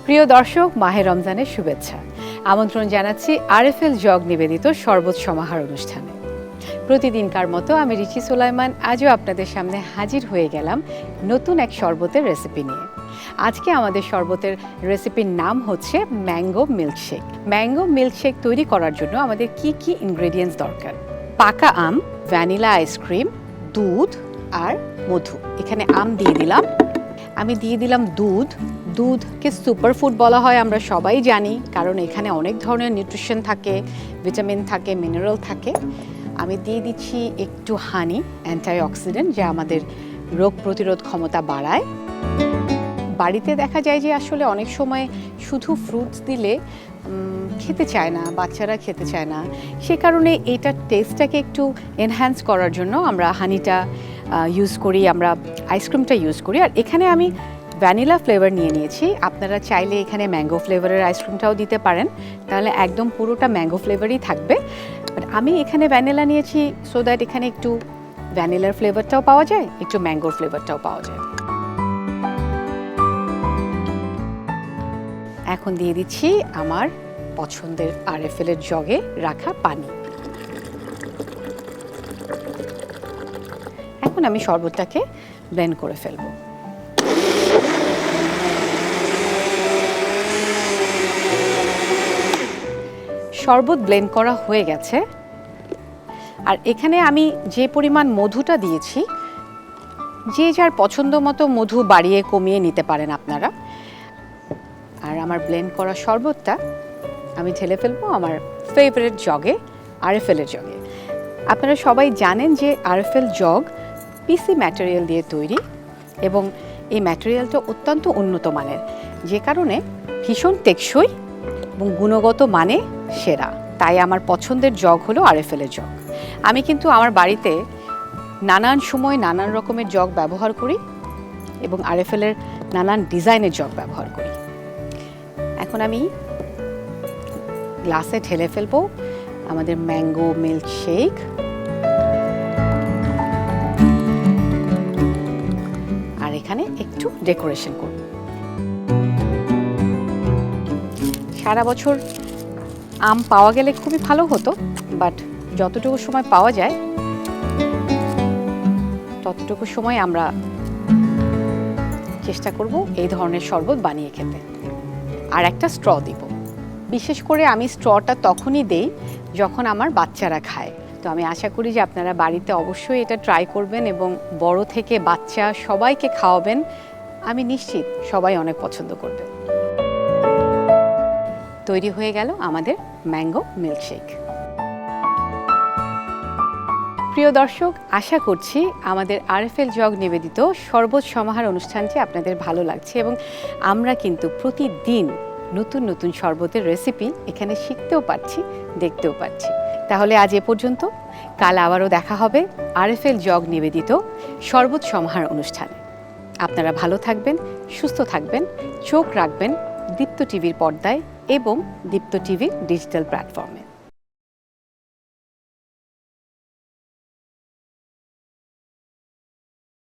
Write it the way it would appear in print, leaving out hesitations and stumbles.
প্রিয় দর্শক, মাহে রমজানের শুভেচ্ছা। আমন্ত্রণ জানাচ্ছি আরএফএল জগ নিবেদিত শরবত সমাহার অনুষ্ঠানে। প্রতিদিনকার মতো আমি রিচি সুলাইমান আজও আপনাদের সামনে হাজির হয়ে গেলাম নতুন এক শরবতের রেসিপি নিয়ে। আজকে আমাদের শরবতের রেসিপির নাম হচ্ছে ম্যাঙ্গো মিল্কশেক। ম্যাঙ্গো মিল্কশেক তৈরি করার জন্য আমাদের কি কি ইনগ্রেডিয়েন্টস দরকার? পাকা আম, ভ্যানিলা আইসক্রিম, দুধ আর মধু। এখানে আম দিয়ে দিলাম, আমি দিয়ে দিলাম দুধ। দুধকে সুপারফুড বলা হয়, আমরা সবাই জানি, কারণ এখানে অনেক ধরনের নিউট্রিশন থাকে, ভিটামিন থাকে, মিনারেল থাকে। আমি দিয়ে দিচ্ছি একটু হানি, অ্যান্টিঅক্সিডেন্ট, যা আমাদের রোগ প্রতিরোধ ক্ষমতা বাড়ায়। বাড়িতে দেখা যায় যে আসলে অনেক সময় শুধু ফ্রুটস দিলে খেতে চায় না, বাচ্চারা খেতে চায় না। সে কারণে এটার টেস্টটাকে একটু এনহ্যান্স করার জন্য আমরা হানিটা ইউজ করি, আমরা আইসক্রিমটা ইউজ করি। আর এখানে আমি ভ্যানিলা ফ্লেভার নিয়ে নিয়েছি। আপনারা চাইলে এখানে ম্যাঙ্গো ফ্লেভারের আইসক্রিমটাও দিতে পারেন, তাহলে একদম পুরোটা ম্যাঙ্গো ফ্লেভারই থাকবে। বাট আমি এখানে ভ্যানিলা নিয়েছি সো দ্যাট এখানে একটু ভ্যানিলার ফ্লেভারটাও পাওয়া যায়, একটু ম্যাঙ্গোর ফ্লেভারটাও পাওয়া যায়। এখন দিয়ে দিচ্ছি আমার পছন্দের আরএফএল-এর জগে রাখা পানি। এখন আমি শরবতটাকে ব্লেন্ড করে ফেলবো। শরবত ব্লেন্ড করা হয়ে গেছে। আর এখানে আমি যে পরিমাণ মধুটা দিয়েছি, যে যার পছন্দ মতো মধু বাড়িয়ে কমিয়ে নিতে পারেন আপনারা। আর আমার ব্লেন্ড করা শরবতটা আমি ঢেলে ফেলবো আমার ফেভারিট জগে, আরএফএল-এর জগে। আপনারা সবাই জানেন যে আরএফএল জগ পিসি ম্যাটেরিয়াল দিয়ে তৈরি এবং এই ম্যাটেরিয়ালটা অত্যন্ত উন্নত মানের, যে কারণে ভীষণ টেকসই এবং গুণগত মানে সেরা। তাই আমার পছন্দের জগ হলো আরএফএল-এর জগ। আমি কিন্তু আমার বাড়িতে নানান সময় নানান রকমের জগ ব্যবহার করি এবং আরএফএল-এর নানান ডিজাইনের জগ ব্যবহার করি। এখন আমি গ্লাসে ঢেলে ফেলবো আমাদের ম্যাঙ্গো মিল্কশেক। আর এখানে একটু ডেকোরেশন করব। সারা বছর আম পাওয়া গেলে খুবই ভালো হতো, বাট যতটুকু সময় পাওয়া যায় ততটুকু সময় আমরা চেষ্টা করব এই ধরনের শরবত বানিয়ে খেতে। আর একটা স্ট্র দিব। বিশেষ করে আমি স্ট্রটা তখনই দেই যখন আমার বাচ্চারা খায়। তো আমি আশা করি যে আপনারা বাড়িতে অবশ্যই এটা ট্রাই করবেন এবং বড় থেকে বাচ্চা সবাইকে খাওয়াবেন। আমি নিশ্চিত সবাই অনেক পছন্দ করবে। তৈরি হয়ে গেল আমাদের ম্যাঙ্গো মিল্কশেক। প্রিয় দর্শক, আশা করছি আমাদের আরএফএল জগ নিবেদিত শরবত সমাহার অনুষ্ঠানটি আপনাদের ভালো লাগছে এবং আমরা কিন্তু প্রতিদিন নতুন নতুন শরবতের রেসিপি এখানে শিখতেও পারছি, দেখতেও পারছি। তাহলে আজ এ পর্যন্ত। কাল আবারও দেখা হবে আরএফএল জগ নিবেদিত শরবত সমাহার অনুষ্ঠানে। আপনারা ভালো থাকবেন, সুস্থ থাকবেন, চোখ রাখবেন দীপ্ত টিভির পর্দায় এবং দীপ্ত টিভির ডিজিটাল প্ল্যাটফর্মে।